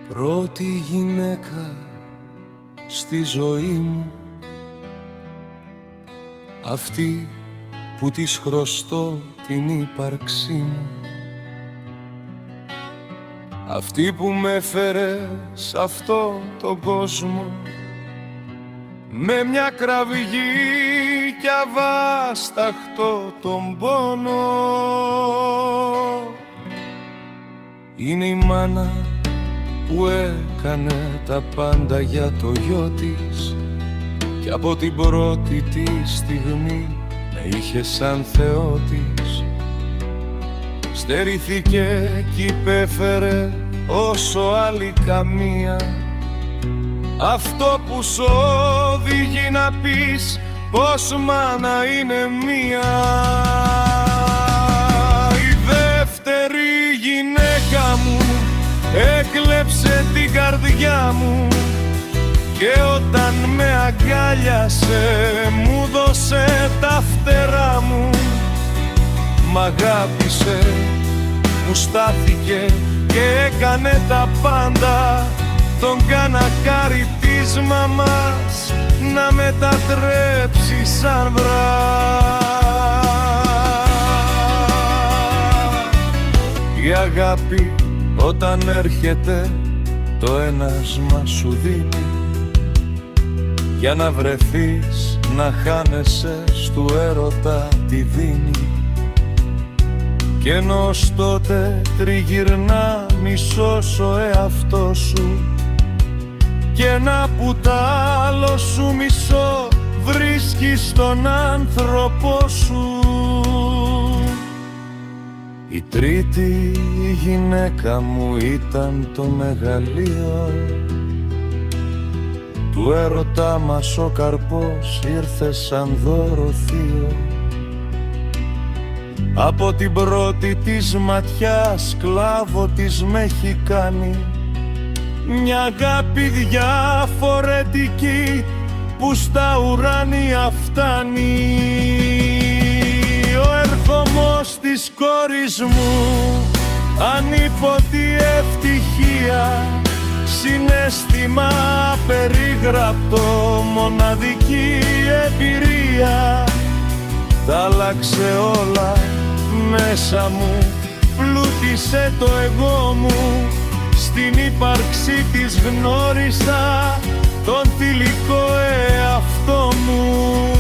πρώτη γυναίκα στη ζωή μου, αυτή που της χρωστώ την ύπαρξή μου, αυτή που με έφερε σ' αυτό τον κόσμο με μια κραυγή κι αβάσταχτο τον πόνο. Είναι η μάνα που έκανε τα πάντα για το γιο της κι από την πρώτη τη στιγμή με είχε σαν Θεό της. Στερήθηκε κι υπέφερε όσο άλλη καμία αυτό που σ' οδηγεί να πεις πως μάνα είναι μία. Η δεύτερη γυναίκα μου έκλεψε την καρδιά μου και όταν με αγκάλιασε μου δώσε τα φτερά μου. Μ' αγάπησε, μου στάθηκε και έκανε τα πάντα. Τον κανακάρι της μαμάς να μετατρέψει σαν βράδυ. Η αγάπη όταν έρχεται το ένασμα σου δίνει για να βρεθείς να χάνεσαι στου έρωτα τη δίνει. Κι ενώ τότε τριγυρνά μισός ο εαυτός σου κι ένα που τ' άλλο σου μισό βρίσκεις τον άνθρωπο σου. Η τρίτη γυναίκα μου ήταν το μεγαλείο του έρωτά μας, ο καρπός ήρθε σαν δώρο θείο. Από την πρώτη της ματιά σκλάβο της με έχει κάνει μια αγάπη διαφορετική που στα ουράνια φτάνει. Ο ερχομός της κόρης μου ανίποτη ευτυχία, συναίσθημα περίγραπτο, μοναδική εμπειρία. Τ' άλλαξε όλα μέσα μου, πλούτησε το εγώ μου. Στην ύπαρξή της γνώρισα τον θηλυκό εαυτό μου.